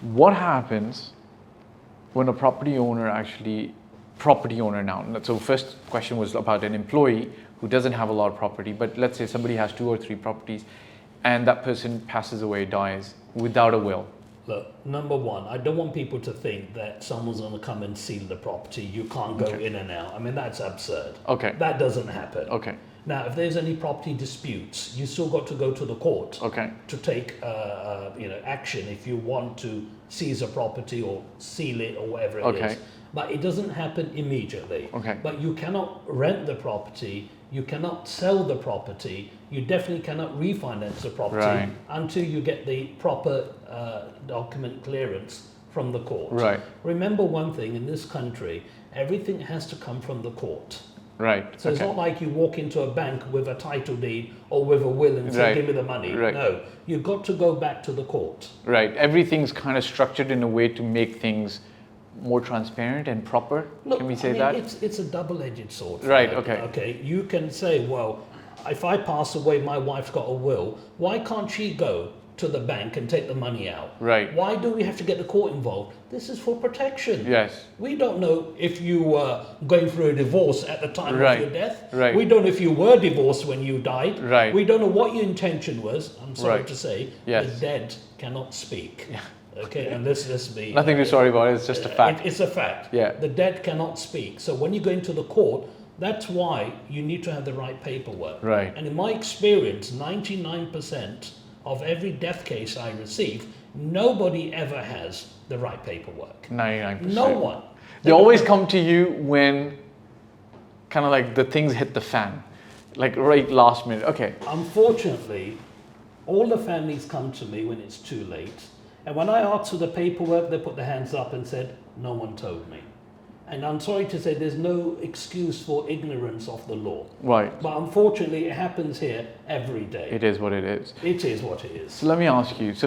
What happens when a property owner now, so first question was about an employee who doesn't have a lot of property, but let's say somebody has 2 or 3 properties and that person passes away, dies without a will. Look, number one, I don't want people to think that someone's going to come and seal the property. You can't go in and out. I mean, that's absurd. Okay. That doesn't happen. Okay. Now, if there's any property disputes, you still got to go to the court to take action if you want to seize a property or seal it or whatever it is. But it doesn't happen immediately. Okay. But you cannot rent the property, you cannot sell the property, you definitely cannot refinance the property until you get the proper document clearance from the court. Right. Remember one thing, in this country, everything has to come from the court. Right. So it's not like you walk into a bank with a title deed or with a will and say, give me the money. Right. No, you've got to go back to the court. Right. Everything's kind of structured in a way to make things more transparent and proper. Look, can we say that? It's a double-edged sword. Right. Right? Okay. Okay. You can say, well, if I pass away, my wife's got a will. Why can't she go to the bank and take the money out? Right. Why do we have to get the court involved? This is for protection. Yes. We don't know if you were going through a divorce at the time of your death. Right. We don't know if you were divorced when you died. Right. We don't know what your intention was. I'm sorry to say, yes. the dead cannot speak. Yeah. Okay, and let's be... Nothing to be sorry about, it's just a fact. It's a fact. Yeah. The dead cannot speak. So when you go into the court, that's why you need to have the right paperwork. Right. And in my experience, 99% of every death case I receive, nobody ever has the right paperwork. 99%. No one. They always come to you when kind of like the things hit the fan, like right last minute. Okay. Unfortunately, all the families come to me when it's too late. And when I asked for the paperwork, they put their hands up and said, no one told me. And I'm sorry to say there's no excuse for ignorance of the law. Right. But unfortunately, it happens here every day. It is what it is. It is what it is. So let me ask you. So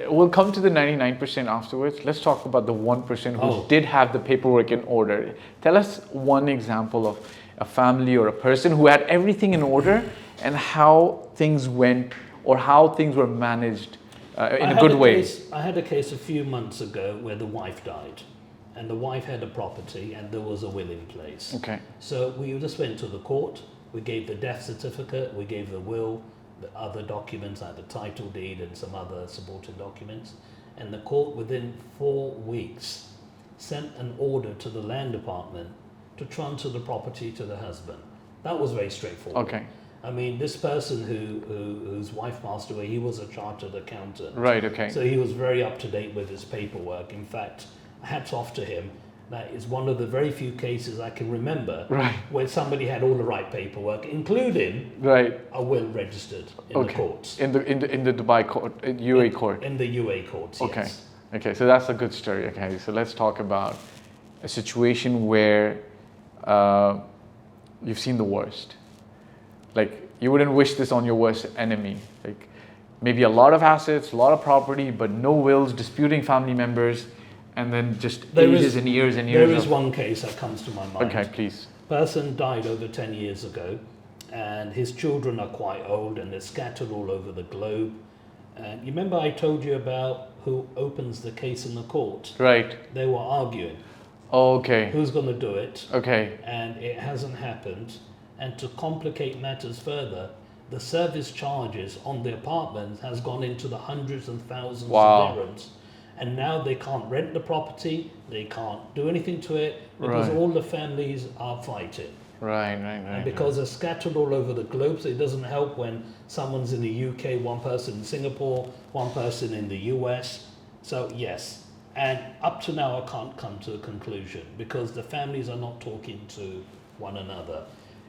we'll come to the 99% afterwards. Let's talk about the 1% who did have the paperwork in order. Tell us one example of a family or a person who had everything in order and how things went or how things were managed in a good way. I had a case a few months ago where the wife died. And the wife had a property and there was a will in place. Okay. So we just went to the court, we gave the death certificate, we gave the will, the other documents like the title deed and some other supporting documents. And the court within 4 weeks sent an order to the land department to transfer the property to the husband. That was very straightforward. Okay. I mean, this person whose wife passed away, he was a chartered accountant. Right, okay. So he was very up to date with his paperwork. In fact, hats off to him. That is one of the very few cases I can remember where somebody had all the right paperwork, including a will registered in the courts. In the Dubai court, UAE court. In the UAE courts, yes. Okay. Okay, so that's a good story. Okay, so let's talk about a situation where you've seen the worst. Like, you wouldn't wish this on your worst enemy. Like, maybe a lot of assets, a lot of property, but no wills, disputing family members, and then just ages and years and years. There is one case that comes to my mind. Okay, please. Person died over 10 years ago, and his children are quite old, and they're scattered all over the globe. And you remember I told you about who opens the case in the court? Right. They were arguing. Okay. Who's going to do it? Okay. And it hasn't happened. And to complicate matters further, the service charges on the apartments has gone into the hundreds and thousands of dirhams. And now they can't rent the property, they can't do anything to it, because all the families are fighting. Right. And because they're scattered all over the globe, so it doesn't help when someone's in the UK, one person in Singapore, one person in the US. So yes, and up to now I can't come to a conclusion because the families are not talking to one another.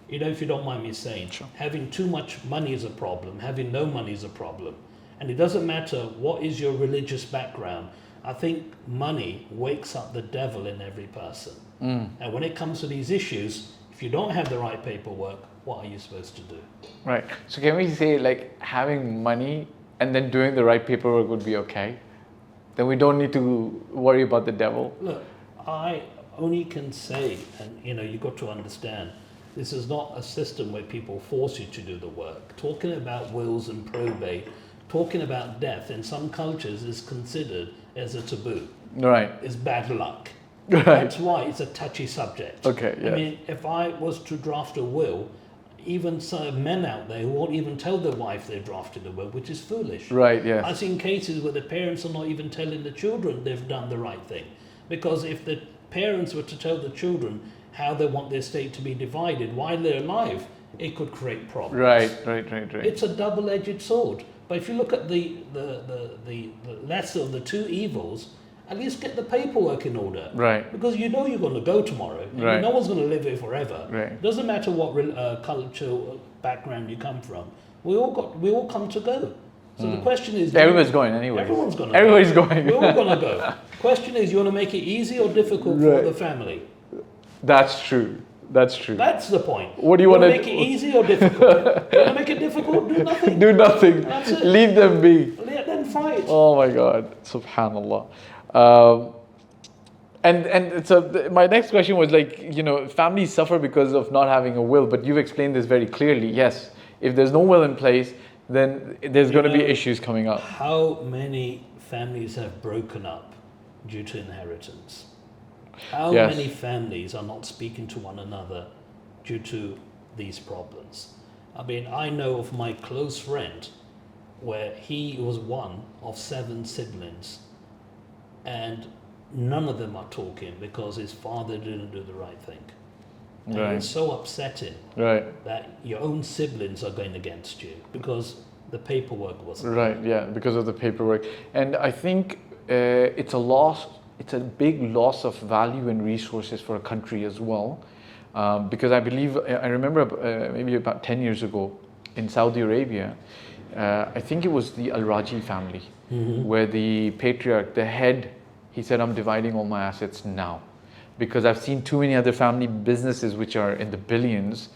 You know, if you don't mind me saying, having too much money is a problem, having no money is a problem. And it doesn't matter what is your religious background. I think money wakes up the devil in every person. And when it comes to these issues, if you don't have the right paperwork, what are you supposed to do? Right. So can we say like having money and then doing the right paperwork would be okay? Then we don't need to worry about the devil? Look, I only can say, and you know, you've got to understand, this is not a system where people force you to do the work. Talking about wills and probate, talking about death in some cultures is considered as a taboo. Right. It's bad luck. Right. That's why it's a touchy subject. Okay, I yeah. mean, if I was to draft a will, even some men out there who won't even tell their wife they drafted a will, which is foolish. Right, yes. I've seen cases where the parents are not even telling the children they've done the right thing. Because if the parents were to tell the children how they want their estate to be divided while they're alive, it could create problems. Right. It's a double-edged sword. But if you look at the lesser of the two evils, at least get the paperwork in order. Right. Because you know you're going to go tomorrow. And Right. no one's going to live here forever. Right. Doesn't matter what cultural background you come from. We all come to go. So the question is... Everyone's going anyway. Everyone's going to Everybody's go. going. We're all going to go. Question is, you want to make it easy or difficult for Right. the family? That's true. That's true. That's the point. What do you want to make it easy or difficult? You want to make it difficult? Do nothing. Do nothing. That's it. Leave them be. Let them fight. Oh my God. Subhanallah. And so my next question was like, you know, families suffer because of not having a will, but you've explained this very clearly. Yes, if there's no will in place, then there's going to be issues coming up. How many families have broken up due to inheritance? How Yes. many families are not speaking to one another due to these problems? I mean, I know of my close friend where he was one of 7 siblings and none of them are talking because his father didn't do the right thing. And Right. it's so upsetting Right. that your own siblings are going against you because the paperwork wasn't Right, yeah, because of the paperwork. And I think it's a loss, it's a big loss of value and resources for a country as well. Because I remember maybe about 10 years ago in Saudi Arabia, I think it was the Al-Raji family, where the patriarch, the head, he said, I'm dividing all my assets now. Because I've seen too many other family businesses which are in the billions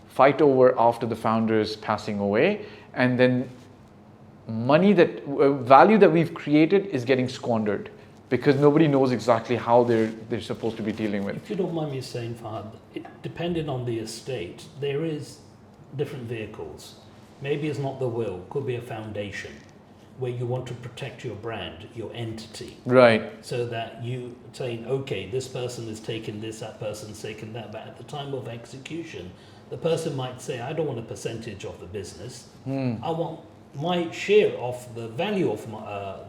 fight over after the founders passing away, and then money value that we've created is getting squandered because nobody knows exactly how they're supposed to be dealing with. If you don't mind me saying, Fahd, depending on the estate, there is different vehicles. Maybe it's not the will, could be a foundation where you want to protect your brand, your entity. Right. So that you saying, okay, this person is taking this, that person's taking that, but at the time of execution, the person might say, I don't want a percentage of the business. I want my share of the value of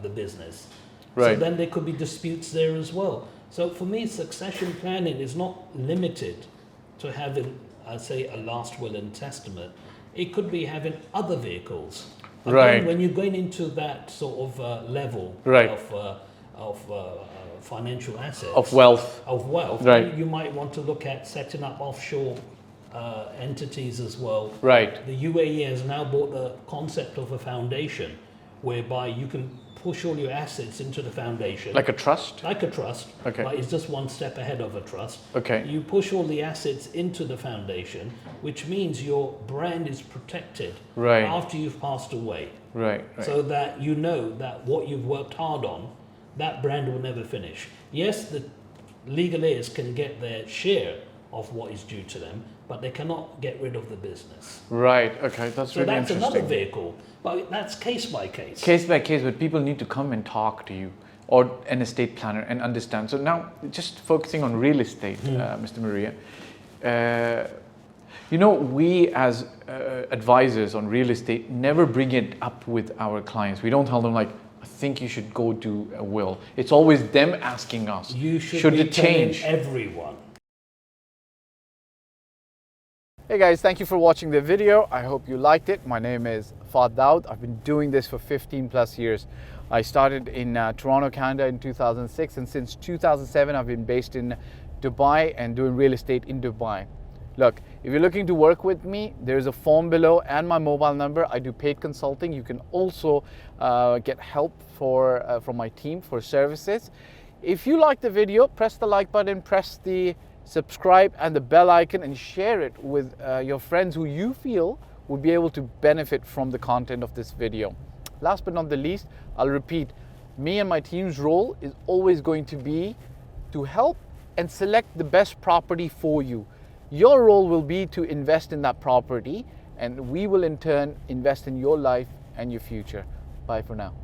the business. Right. So then there could be disputes there as well. So for me, succession planning is not limited to having, say, a last will and testament. It could be having other vehicles. Again, Right. when you're going into that sort of level Right. of financial assets, Of wealth. Right. then you might want to look at setting up offshore entities as well. Right. The UAE has now brought the concept of a foundation whereby you can push all your assets into the foundation. Like a trust? Like a trust, Okay. but it's just one step ahead of a trust. Okay. You push all the assets into the foundation, which means your brand is protected Right. after you've passed away. Right. Right. So that you know that what you've worked hard on, that brand will never finish. Yes, the legal heirs can get their share of what is due to them, but they cannot get rid of the business. Right. Okay. That's So really that's interesting. another vehicle, but that's case by case. Case by case, but people need to come and talk to you or an estate planner and understand. So now, just focusing on real estate, Mr. Maria, you know, we as advisors on real estate never bring it up with our clients. We don't tell them like, I think you should go do a will. It's always them asking us, You should be it change? telling everyone. Hey guys, thank you for watching the video. I hope you liked it. My name is Fahd Dawood. I've been doing this for 15 plus years. I started in Toronto, Canada in 2006, and since 2007 I've been based in Dubai and doing real estate in Dubai. Look, if you're looking to work with me, there's a form below and my mobile number. I do paid consulting. You can also get help from my team for services. If you like the video, press the like button, press the subscribe and the bell icon, and share it with your friends who you feel would be able to benefit from the content of this video. Last but not the least, I'll repeat, me and my team's role is always going to be to help and select the best property for you. Your role will be to invest in that property, and we will in turn invest in your life and your future. Bye for now.